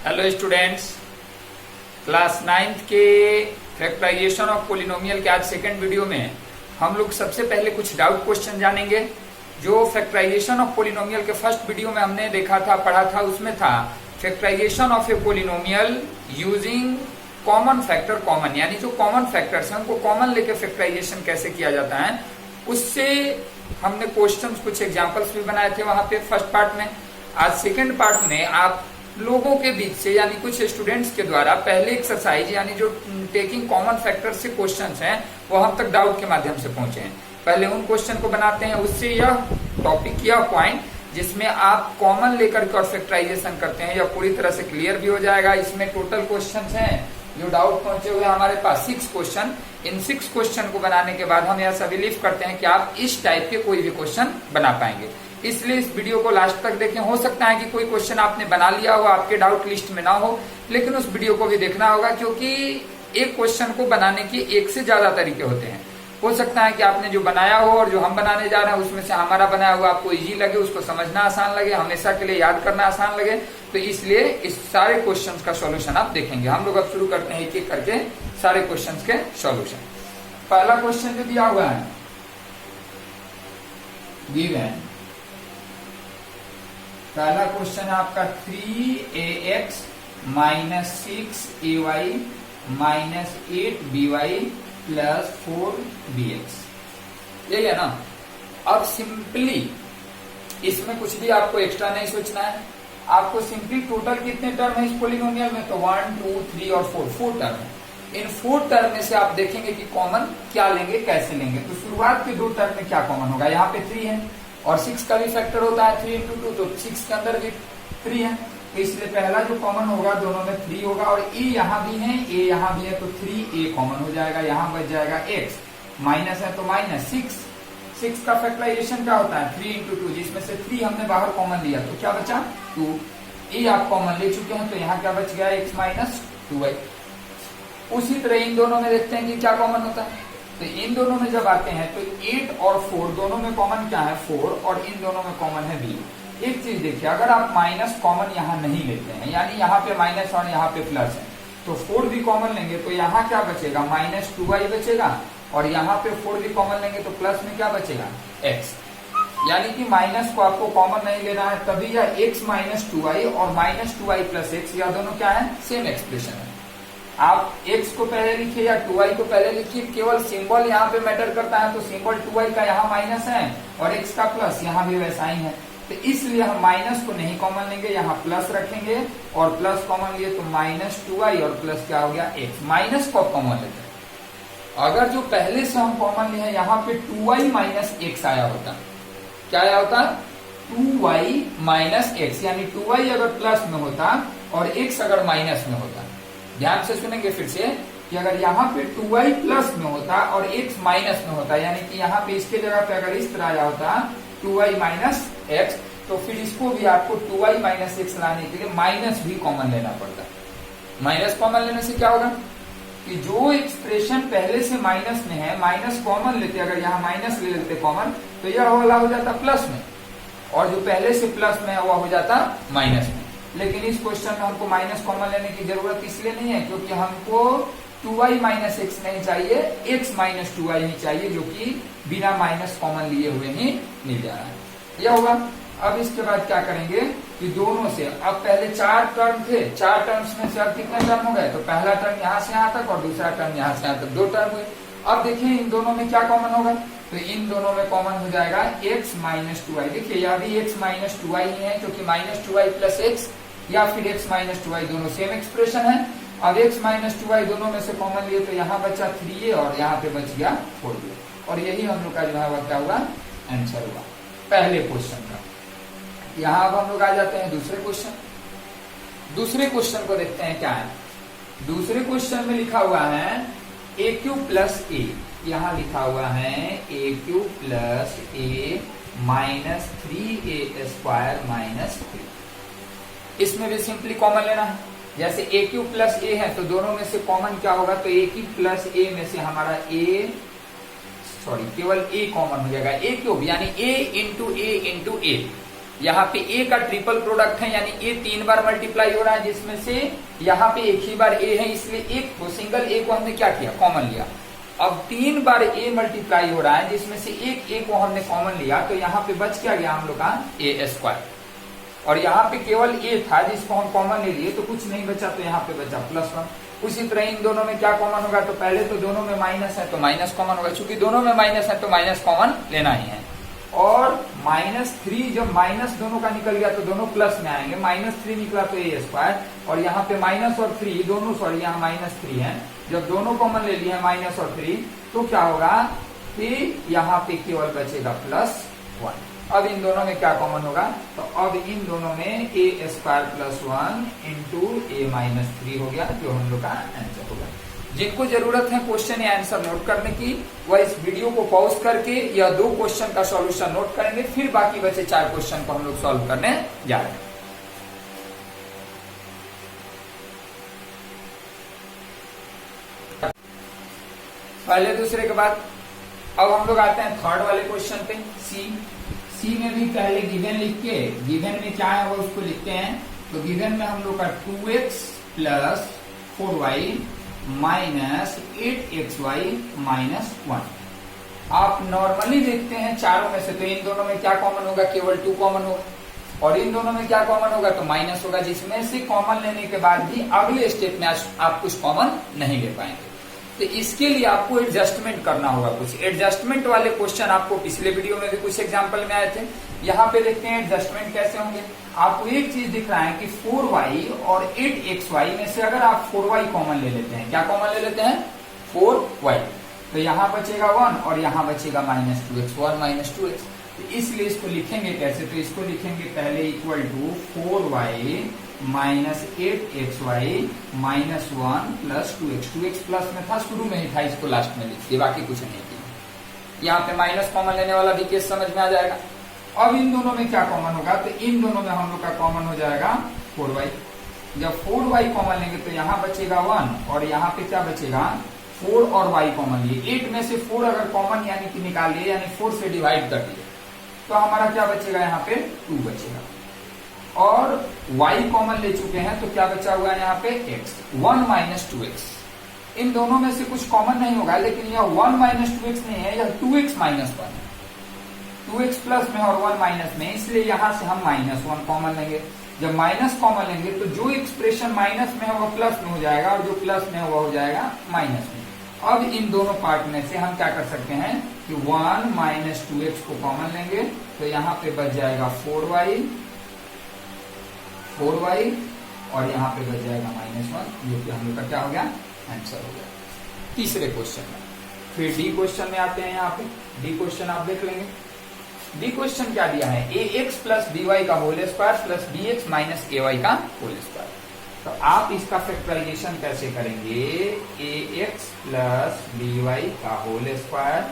Hello students, class 9th के factorisation of polynomial के आज सेकंड वीडियो में हम लोग सबसे पहले कुछ डाउट क्वेश्चन जानेंगे। जो फैक्टराइजेशन ऑफ पोलिनोमियल के फर्स्ट वीडियो में हमने देखा था, पढ़ा था, उसमें था factorization of a polynomial using common factor common, यानी जो कॉमन फैक्टर्स हैं उनको कॉमन लेके फैक्टराइजेशन कैसे किया जाता है। उससे हमने क्वेश्चंस कुछ एग्जांपल्स भी बनाए थे वहां पे फर्स्ट पार्ट में। आज सेकंड पार्ट में आप लोगों के बीच से यानी कुछ स्टूडेंट्स के द्वारा पहले एक्सरसाइज यानी जो टेकिंग कॉमन फैक्टर से क्वेश्चंस हैं वो हम तक डाउट के माध्यम से पहुंचे हैं। पहले उन क्वेश्चन को बनाते हैं, उससे यह टॉपिक या पॉइंट जिसमें आप कॉमन लेकर के और फैक्टराइजेशन करते हैं यह पूरी तरह से क्लियर भी हो जाएगा। इसमें टोटल क्वेश्चन हैं जो डाउट पहुंचे हुए हमारे पास 6 क्वेश्चन। इन 6 क्वेश्चन को बनाने के बाद हम ऐसा बिलीव करते हैं कि आप इस टाइप के कोई भी क्वेश्चन बना पाएंगे। इसलिए इस वीडियो को लास्ट तक देखें। हो सकता है कि कोई क्वेश्चन आपने बना लिया हो, आपके डाउट लिस्ट में ना हो, लेकिन उस वीडियो को भी देखना होगा क्योंकि एक क्वेश्चन को बनाने के एक से ज्यादा तरीके होते हैं। हो सकता है कि आपने जो बनाया हो और जो हम बनाने जा रहे हैं उसमें से हमारा बनाया हुआ आपको इजी लगे, उसको समझना आसान लगे, हमेशा के लिए याद करना आसान लगे। तो इसलिए इस सारे क्वेश्चंस का सॉल्यूशन आप देखेंगे। हम लोग अब शुरू करते हैं एक एक करके सारे क्वेश्चंस के सॉल्यूशन। पहला क्वेश्चन जो दिया हुआ है, गिवन पहला क्वेश्चन है आपका 3ax minus 6ay minus 8by plus 4bx, यही है ना। अब सिंपली इसमें कुछ भी आपको एक्स्ट्रा नहीं सोचना है। आपको सिंपली टोटल कितने टर्म है इस पोलिनोमियल में, तो 1 2 3 और 4 टर्म है। इन 4 टर्म में से आप देखेंगे कि कॉमन क्या लेंगे, कैसे लेंगे। तो शुरुआत के 2 टर्म में क्या कॉमन होगा, यहाँ पे 3 है और 6 का भी फैक्टर होता है 3 into 2, तो 6 के अंदर भी 3 है। तो इसलिए पहला जो कॉमन होगा दोनों में 3 होगा और ए यहाँ भी है, ए यहाँ भी है, तो 3a कॉमन हो जाएगा। यहाँ बच जाएगा x, माइनस है तो माइनस 6 का फैक्टराइजेशन क्या होता है 3 into 2, जिसमें से 3 हमने बाहर कॉमन लिया तो क्या बचा 2। ए आप कॉमन ले चुके हैं तो यहाँ क्या बच गया x माइनस 2y। उसी तरह इन दोनों में देखते हैं कि क्या कॉमन होता है। तो इन दोनों में जब आते हैं तो 8 और 4 दोनों में कॉमन क्या है 4, और इन दोनों में कॉमन है b। एक चीज देखिए, अगर आप माइनस कॉमन यहाँ नहीं लेते हैं, यानी यहाँ पे माइनस और यहाँ पे प्लस है, तो 4 भी कॉमन लेंगे तो यहाँ क्या बचेगा माइनस 2y बचेगा, और यहाँ पे 4 भी कॉमन लेंगे तो प्लस में क्या बचेगा x। यानी कि माइनस को आपको कॉमन नहीं लेना है, तभी यह x माइनस 2y और माइनस 2y प्लस x यह दोनों क्या है सेम एक्सप्रेशन है। आप x को पहले लिखिए या 2y को पहले लिखिए, केवल सिंबल यहाँ पे मैटर करता है। तो सिंबल 2y का यहाँ माइनस है और x का प्लस, यहाँ भी वैसा ही है। तो इसलिए हम माइनस को नहीं कॉमन लेंगे, यहाँ प्लस रखेंगे और प्लस कॉमन लिए तो माइनस 2y और प्लस क्या हो गया x। माइनस को कॉमन लेते हैं। अगर जो पहले से हम कॉमन लिए हैं यहाँ पे 2y माइनस x आया होता, क्या आया होता 2y माइनस x, यानी 2y अगर प्लस में होता और x अगर माइनस में होता। ध्यान से सुनेंगे फिर से कि अगर यहाँ पे 2y प्लस में होता और x माइनस में होता, यानी कि यहाँ पे इसके जगह पे अगर इस तरह आया होता 2y माइनस x, तो फिर इसको भी आपको 2y माइनस x लाने के लिए माइनस भी कॉमन लेना पड़ता। माइनस कॉमन लेने से क्या होगा कि जो एक्सप्रेशन पहले से माइनस में है, माइनस कॉमन लेते, अगर यहाँ माइनस ले लेते कॉमन तो यह वाला हो जाता प्लस में, और जो पहले से प्लस में है वह हो जाता माइनस में। लेकिन इस क्वेश्चन में हमको माइनस कॉमन लेने की जरूरत इसलिए नहीं है क्योंकि हमको 2y माइनस x नहीं चाहिए, x माइनस 2y ही चाहिए, जो कि बिना माइनस कॉमन लिए हुए ही मिल जा रहा है। यह होगा। अब इसके बाद क्या करेंगे कि दोनों से, अब पहले 4 टर्म थे, 4 टर्म्स में से अब कितने टर्म हो गए, तो पहला टर्म यहाँ से यहाँ तक और दूसरा टर्म यहाँ से यहाँ तक, 2 टर्म हुए। अब देखिए इन दोनों में क्या कॉमन होगा, तो इन दोनों में कॉमन हो जाएगा x माइनस 2y। देखिए यह भी x माइनस 2y ही है क्योंकि माइनस 2y प्लस x या फिर x माइनस 2y दोनों सेम एक्सप्रेशन है। अब x माइनस 2y दोनों में से कॉमन लिए तो यहाँ बचा 3a और यहाँ पे बच गया 4a, और यही हम लोग का जो है वह क्या हुआ आंसर हुआ पहले क्वेश्चन का। यहाँ अब हम लोग आ जाते हैं दूसरे क्वेश्चन। दूसरे क्वेश्चन को देखते हैं क्या है। दूसरे क्वेश्चन में लिखा हुआ है a क्यूब प्लस a, यहाँ लिखा हुआ है a cube plus a minus 3a square minus 3। इसमें भी सिंपली कॉमन लेना है। जैसे a क्यूब प्लस a है तो दोनों में से कॉमन क्या होगा, तो a क्यूब प्लस a में से हमारा केवल a कॉमन हो जाएगा, a क्यूब यानी a into a into a। यहाँ पे ए का ट्रिपल प्रोडक्ट है, यानी ए 3 बार मल्टीप्लाई हो रहा है, जिसमें से यहाँ पे एक ही बार ए है, इसलिए एक को सिंगल ए को हमने क्या किया, कॉमन लिया। अब 3 बार ए मल्टीप्लाई हो रहा है, जिसमें से एक ए को हमने कॉमन लिया, तो यहाँ पे बच क्या गया हम लोग का ए स्क्वायर, और यहाँ पे केवल ए था जिसको हम कॉमन ले लिए, तो कुछ नहीं बचा, तो यहाँ पे बचा +1। उसी तरह इन दोनों में क्या कॉमन होगा, तो पहले तो दोनों में माइनस है तो माइनस कॉमन होगा, क्योंकि दोनों में माइनस है तो माइनस कॉमन लेना ही है। और -3 जब माइनस दोनों का निकल गया तो दोनों प्लस में आएंगे, -3 निकला तो ए स्क्वायर, और यहाँ पे माइनस और 3 दोनों, सॉरी यहाँ -3 है, जब दोनों कॉमन ले लिए माइनस और 3, तो क्या होगा कि यहाँ पे केवल बचेगा +1। अब इन दोनों में क्या कॉमन होगा, तो अब इन दोनों में ए स्क्वायर +1 इंटू ए -3 हो गया, जो हम लोग का आंसर होगा। जिनको जरूरत है क्वेश्चन या आंसर नोट करने की, वह इस वीडियो को पॉज करके यह 2 क्वेश्चन का सॉल्यूशन नोट करेंगे, फिर बाकी बचे 4 क्वेश्चन को हम लोग सॉल्व करने जा रहे हैं। पहले दूसरे के बाद अब हम लोग आते हैं थर्ड वाले क्वेश्चन पे। सी में भी पहले गिवन लिख के, गिवन में क्या है वो उसको लिखते हैं। तो गिवन में हम लोग का 2x + 4y माइनस 8xy -1। आप नॉर्मली देखते हैं चारों में से, तो इन दोनों में क्या कॉमन होगा, केवल 2 कॉमन होगा, और इन दोनों में क्या कॉमन होगा, तो माइनस होगा, जिसमें से कॉमन लेने के बाद भी अगले स्टेप में आप कुछ कॉमन नहीं ले पाएंगे। तो इसके लिए आपको एडजस्टमेंट करना होगा। कुछ एडजस्टमेंट वाले क्वेश्चन आपको पिछले वीडियो में भी कुछ एग्जांपल में आए थे। यहाँ पे देखते हैं एडजस्टमेंट कैसे होंगे। आपको एक चीज दिख रहा है कि 4y और 8xy में से अगर आप 4y कॉमन ले लेते हैं, क्या कॉमन ले लेते हैं, 4y, तो यहाँ बचेगा 1 और यहाँ बचेगा -2x, 1 - 2x। तो इसलिए इसको लिखेंगे कैसे, तो इसको लिखेंगे पहले equal to 4y -8xy -1 + 2x। 2x plus में था, शुरू में ही था, इसको लास्ट में लिख दिया, बाकी कुछ नहीं किया। यहाँ पे माइनस कॉमन लेने वाला भी केस समझ में आ जाएगा। अब इन दोनों में क्या कॉमन होगा, तो इन दोनों में हम लोग का कॉमन हो जाएगा 4y। जब 4y कॉमन लेंगे तो यहाँ बचेगा 1 और यहाँ पे क्या बचेगा, 4 और y कॉमन लिए। 8 में से 4 अगर कॉमन यानी कि निकाल लिए, यानी 4 से डिवाइड कर दिए, तो हमारा क्या बचेगा, यहाँ पे 2 बचेगा। और y कॉमन ले चुके हैं तो क्या बचा हुआ है यहाँ पे x, 1 - 2x। इन दोनों में से कुछ कॉमन नहीं होगा, लेकिन यह 1 - 2x नहीं है, यह 2x - 1 है। 2x प्लस में और 1 माइनस में, इसलिए यहां से हम -1 कॉमन लेंगे। जब माइनस कॉमन लेंगे तो जो एक्सप्रेशन माइनस में है वो प्लस में हो जाएगा, और जो प्लस में है वो हो जाएगा माइनस में। अब इन दोनों पार्ट में से हम क्या कर सकते हैं कि 1 - 2x को कॉमन लेंगे, तो यहाँ पे बच जाएगा 4y और यहाँ पे बच जाएगा -1, जो कि हम लोग का क्या हो गया, आंसर हो गया। तीसरे क्वेश्चन में फिर डी क्वेश्चन में आते हैं। यहाँ पे डी क्वेश्चन आप देख लेंगे। डी क्वेश्चन क्या दिया है, ax + by का होल स्क्वायर + bx - ay का होल स्क्वायर। तो आप इसका फैक्टराइजेशन कैसे करेंगे, ax + by का होल स्क्वायर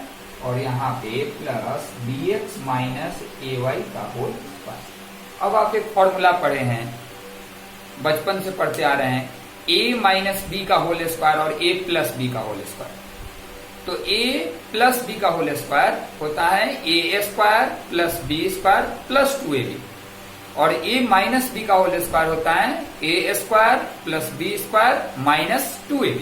और यहाँ पे प्लस bx - ay का होल स्क्वायर। अब आप एक फॉर्मूला पढ़े हैं, बचपन से पढ़ते आ रहे हैं, a - b का होल स्क्वायर और a + b का होल स्क्वायर। तो a + b का होल स्क्वायर होता है a² + b² + 2ab, और a - b का होल स्क्वायर होता है a² + b² - 2ab।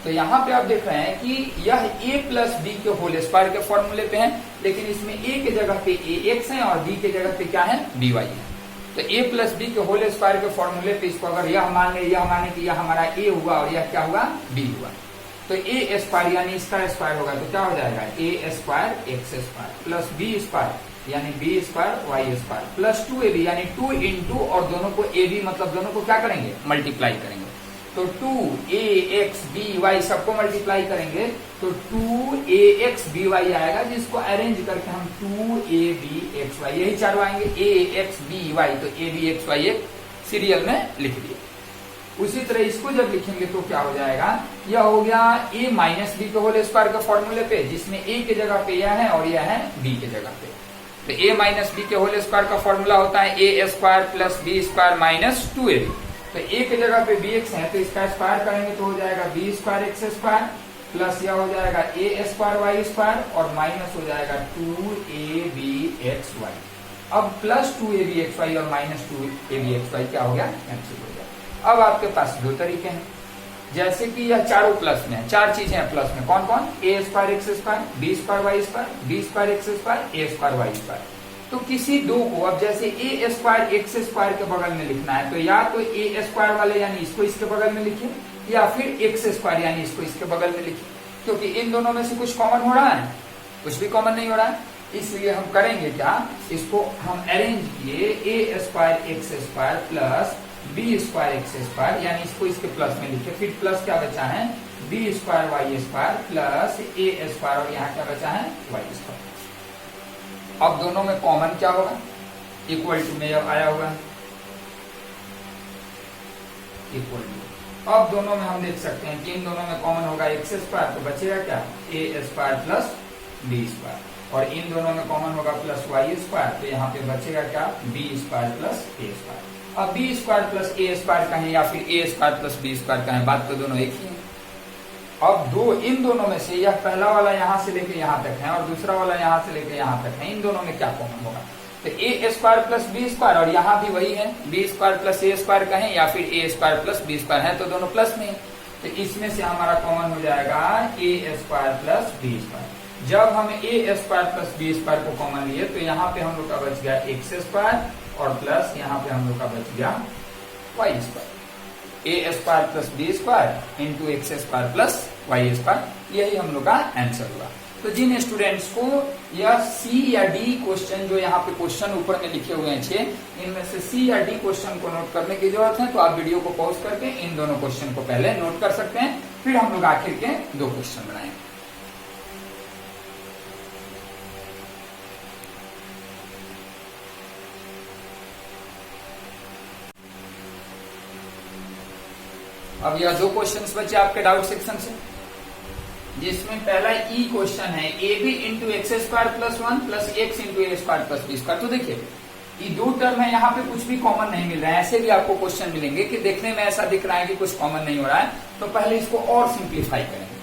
तो यहाँ पे आप देख रहे हैं कि यह a + b के होल स्क्वायर के फॉर्मूले पे है, लेकिन इसमें a के जगह पे ax है और b के जगह पे क्या है, by है। तो a + b के होल स्क्वायर के फॉर्मूले पे इसको अगर यह माने कि यह हमारा a हुआ और यह क्या हुआ, b हुआ, तो a² यानी इसका स्क्वायर होगा, तो क्या हो जाएगा, a² x² + b² यानी b² y² + 2ab यानी 2 × और दोनों को ab मतलब दोनों को क्या करेंगे, मल्टीप्लाई करेंगे। तो 2ax by सबको मल्टीप्लाई करेंगे तो 2ax by आएगा, जिसको अरेंज करके हम 2abxy यही चारों आएंगे, ax by तो abxy एक सीरियल में लिख दिए। उसी तरह इसको जब लिखेंगे तो क्या हो जाएगा, यह हो गया a - b के होल स्क्वायर के फॉर्मूले पे, जिसमें a के जगह पे यह है और यह है b के जगह पे। तो a - b के होल स्क्वायर का फॉर्मूला होता है a² + b² - 2ab। तो a के जगह पे bx है तो इसका स्क्वायर करेंगे तो हो जाएगा b² x² प्लस यह हो जाएगा a² y² और माइनस हो जाएगा 2abxy। अब प्लस 2abxy और माइनस 2abxy क्या हो गया, कैंसिल हो गया। अब आपके पास दो तरीके हैं, जैसे कि यह चारों प्लस में है, चार चीजें हैं प्लस में, कौन कौन, A square X square, B square Y square, B square X square, A square Y square. तो किसी दो को अब जैसे ए स्क्वायर एक्स स्क्वायर के बगल में लिखना है तो या तो ए स्क्वायर वाले यानी इसको इसके बगल में लिखिए, या फिर एक्स स्क्वायर यानी इसको इसके बगल में लिखिए, क्योंकि इन दोनों में से कुछ कॉमन हो रहा है, कुछ भी कॉमन नहीं हो रहा है। इसलिए हम करेंगे क्या, इसको हम अरेंज किए, A square X square plus B square X square, यानी इसको इसके प्लस में लिखे, फिर प्लस क्या बचा है, B square Y square plus A square, और यहाँ क्या बचा है, वाई स्क्वायर। अब दोनों में कॉमन क्या होगा, इक्वल टू में अब आया होगा, इक्वल टू। अब दोनों में हम देख सकते हैं कि इन दोनों में कॉमन होगा एक्स स्क्वायर, तो बचेगा क्या, ए स्क्वायर प्लस बी स्क्वायर, और इन दोनों में कॉमन होगा प्लस वाई स्क्वायर, तो यहाँ पे बचेगा क्या, B square plus A square. अब B square plus A square कहें या फिर ए स्क्वायर प्लस बी स्क्वायर कहें, बात तो दोनों एक ही है। अब इन दोनों में से यह पहला वाला यहाँ से लेके यहाँ तक है और दूसरा वाला यहाँ से लेके यहाँ तक है, इन दोनों में क्या कॉमन होगा, तो ए स्क्वायर प्लस बी स्क्वायर, और यहाँ भी वही है, B square plus A square कहें या फिर ए स्क्वायर प्लस बी स्क्वायर है, तो दोनों प्लस में, तो इसमें से हमारा कॉमन हो जाएगा ए स्क्वायर प्लस बी स्क्वायर। जब हम ए स्क्वायर प्लस बी स्क्वायर को कॉमन लिए तो यहाँ पे हम लोग का बच गया एक्स स्क्वायर, और प्लस यहाँ पे हम लोग का बच गया Y square, A square plus B square into x square plus Y square, यही हम लोग का आंसर हुआ। तो जिन स्टूडेंट्स को यह सी या डी क्वेश्चन, जो यहाँ पे क्वेश्चन ऊपर में लिखे हुए हैं 6, इनमें से सी या डी क्वेश्चन को नोट करने की जरूरत है, तो आप वीडियो को पॉज करके इन दोनों क्वेश्चन को पहले नोट कर सकते हैं, फिर हम लोग आखिर के दो क्वेश्चन बनाएंगे। अब यह दो क्वेश्चंस बचे आपके डाउट सेक्शन से, जिसमें पहला ई क्वेश्चन है, a b into x square plus 1 plus x into a square plus B square. तो देखिए ये दो टर्म है, यहाँ पे कुछ भी कॉमन नहीं मिल रहा है, ऐसे भी आपको क्वेश्चन मिलेंगे कि देखने में ऐसा दिख रहा है कि कुछ कॉमन नहीं हो रहा है, तो पहले इसको और सिंप्लीफाई करेंगे,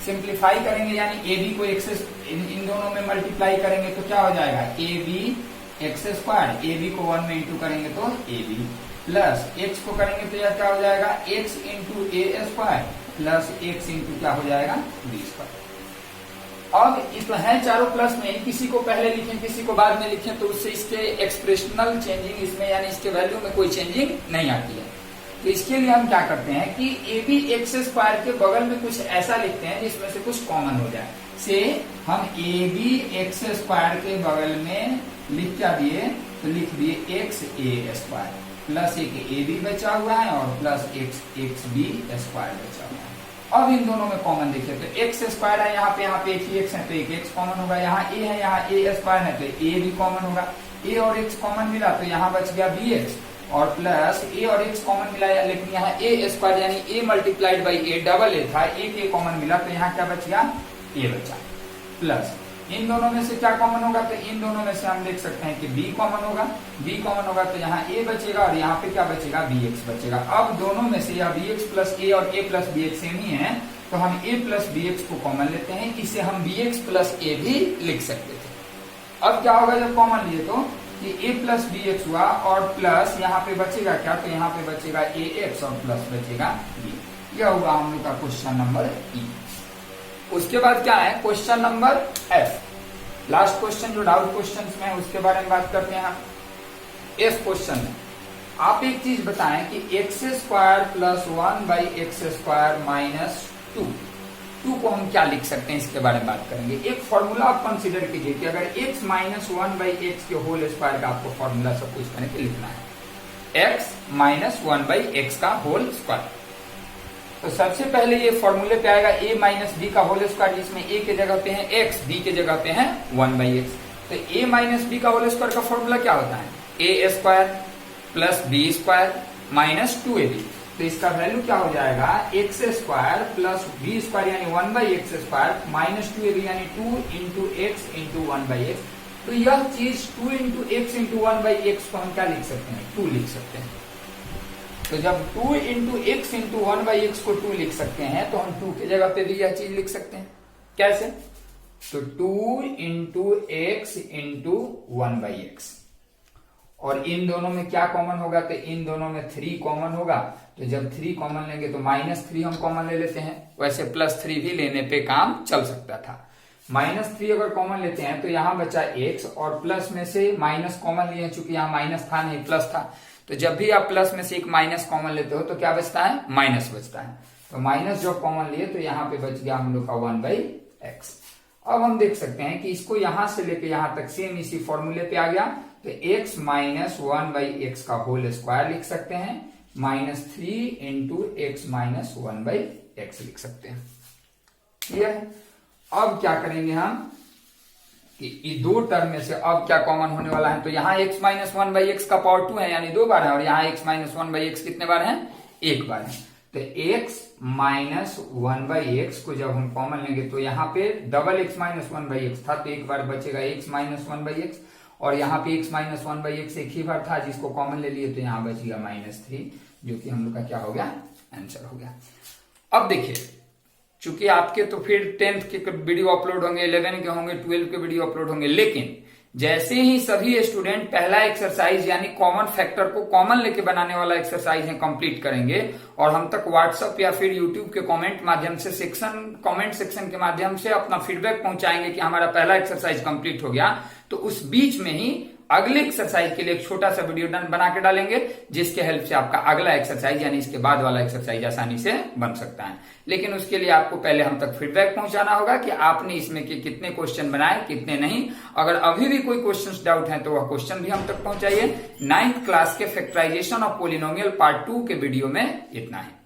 सिंप्लीफाई करेंगे यानी ए बी को एक्स इन दोनों में मल्टीप्लाई करेंगे तो क्या हो जाएगा, a b x square, a b को 1 में इंटू करेंगे तो ए बी, प्लस एक्स को करेंगे तो यह क्या हो जाएगा, x into a square plus x into क्या हो जाएगा, बी स्क्वायर। अब ये तो है चारों प्लस में, किसी को पहले लिखें किसी को बाद में लिखें, तो उससे इसके एक्सप्रेशनल चेंजिंग इसमें यानी इसके वैल्यू में कोई चेंजिंग नहीं आती है। तो इसके लिए हम क्या करते हैं कि ए बी एक्स स्क्वायर के बगल में कुछ ऐसा लिखते हैं जिसमें से कुछ कॉमन हो जाए, से हम ए बी एक्स स्क्वायर के बगल में लिख क्या दिए, तो लिख दिए एक्स ए स्क्वायर प्लस एक ए बी बचा हुआ है और प्लस एक्स बी स्क्वायर बचा हुआ है। अब इन दोनों में कॉमन देखिए, तो एक्स स्क्वायर है यहाँ पे एक ही एक्स है तो एक एक्स कॉमन होगा, यहाँ ए है यहाँ ए स्क्वायर है तो ए भी कॉमन होगा, ए और एक्स कॉमन मिला तो यहाँ बच गया बी एक्स, और प्लस ए और एक्स कॉमन मिला, लेकिन यहाँ ए स्क्वायर यानी A multiplied by A, double A था, एक ए कॉमन मिला तो यहाँ क्या बच गया, ए बचा, प्लस इन दोनों में से क्या कॉमन होगा, तो इन दोनों में से हम देख सकते हैं कि b कॉमन होगा, b कॉमन होगा तो यहाँ a बचेगा और यहाँ पे क्या बचेगा, bx बचेगा। अब दोनों में से यह bx प्लस a और a प्लस bx सेम ही है, तो हम a प्लस bx को कॉमन लेते हैं, इसे हम bx प्लस a भी लिख सकते थे। अब क्या होगा जब कॉमन लिए तो कि a प्लस bx हुआ और प्लस यहाँ पे बचेगा क्या, तो यहाँ पे बचेगा ax और प्लस बचेगा b। यह हुआ हम लोग का क्वेश्चन नंबर ई। उसके बाद क्या है question number F, last question जो डाउट क्वेश्चन में है उसके बारे में बात करते हैं। एफ क्वेश्चन में आप एक चीज बताएं कि x square plus 1 by x square minus 2 को हम क्या लिख सकते हैं, इसके बारे में बात करेंगे। एक फॉर्मूला आप कंसीडर कीजिए कि अगर x माइनस 1 बाई एक्स के होल स्क्वायर का आपको फॉर्मूला सब कुछ करने के लिखना है, x माइनस 1 बाई एक्स का होल स्क्वायर। तो सबसे पहले ये फॉर्मूले पे आएगा a माइनस बी का होल स्क्वायर, जिसमें a के जगह पे है x, b के जगह पे है 1 बाई एक्स। तो a माइनस बी का होल स्क्वायर का फॉर्मूला क्या होता है, a square plus B square minus 2ab। तो इसका वैल्यू क्या हो जाएगा, x square plus B square यानी 1 by x square minus 2ab यानी 2 into x into 1 by x. तो यह चीज 2 into x into 1 by x को हम क्या लिख सकते हैं, 2 लिख सकते हैं। तो जब 2 into x into 1 by x को 2 लिख सकते हैं, तो हम 2 के जगह पे भी यह चीज लिख सकते हैं। कैसे, तो 2 into x into 1 by x, और इन दोनों में क्या कॉमन होगा, तो इन दोनों में 3 कॉमन होगा। तो जब 3 कॉमन लेंगे तो -3 हम कॉमन ले लेते हैं, वैसे +3 भी लेने पे काम चल सकता था। -3 अगर कॉमन लेते हैं तो यहां बचा x, और प्लस में से माइनस कॉमन लिए, चूंकि यहाँ माइनस था नहीं प्लस था, तो जब भी आप प्लस में से एक माइनस कॉमन लेते हो तो क्या बचता है, माइनस बचता है। तो माइनस जब कॉमन लिए तो यहाँ पे बच गया हम लोग का 1/x। अब हम देख सकते हैं कि इसको यहां से लेके यहां तक सेम इसी फॉर्मूले पे आ गया, तो x माइनस 1/x का होल स्क्वायर लिख सकते हैं, -3 इंटू x माइनस 1/x लिख सकते हैं। ठीक है, अब क्या करेंगे हम कि दो टर्म में से अब क्या कॉमन होने वाला है, तो यहाँ x माइनस 1/x का पावर 2 है, यानी 2 बार है, और यहाँ x माइनस 1/x कितने बार है, 1 बार है। तो x माइनस 1/x को जब हम कॉमन लेंगे तो यहाँ पे डबल x माइनस 1/x था, तो एक बार बचेगा x माइनस 1/x, और यहाँ पे x माइनस 1/x एक ही बार था जिसको कॉमन ले लिए, तो यहाँ बच गया -3, जो कि हम लोग का क्या हो गया, आंसर हो गया। अब देखिए, चूंकि आपके तो फिर 10th के वीडियो अपलोड होंगे, 11 के होंगे, 12 के वीडियो अपलोड होंगे, लेकिन जैसे ही सभी स्टूडेंट पहला एक्सरसाइज यानी कॉमन फैक्टर को कॉमन लेके बनाने वाला एक्सरसाइज है कंप्लीट करेंगे, और हम तक व्हाट्सएप या फिर यूट्यूब के कमेंट माध्यम से कमेंट सेक्शन के माध्यम से अपना फीडबैक पहुंचाएंगे कि हमारा पहला एक्सरसाइज कंप्लीट हो गया, तो उस बीच में ही अगले एक्सरसाइज के लिए एक छोटा सा वीडियो बना के डालेंगे, जिसके हेल्प से आपका अगला एक्सरसाइज यानी इसके बाद वाला एक्सरसाइज आसानी से बन सकता है। लेकिन उसके लिए आपको पहले हम तक फीडबैक पहुंचाना होगा कि आपने इसमें के कितने क्वेश्चन बनाए, कितने नहीं। अगर अभी भी कोई क्वेश्चन डाउट है तो वह क्वेश्चन भी हम तक पहुंचाइए। 9th क्लास के फैक्टराइजेशन ऑफ पोलिनोमियल पार्ट 2 के वीडियो में इतना है।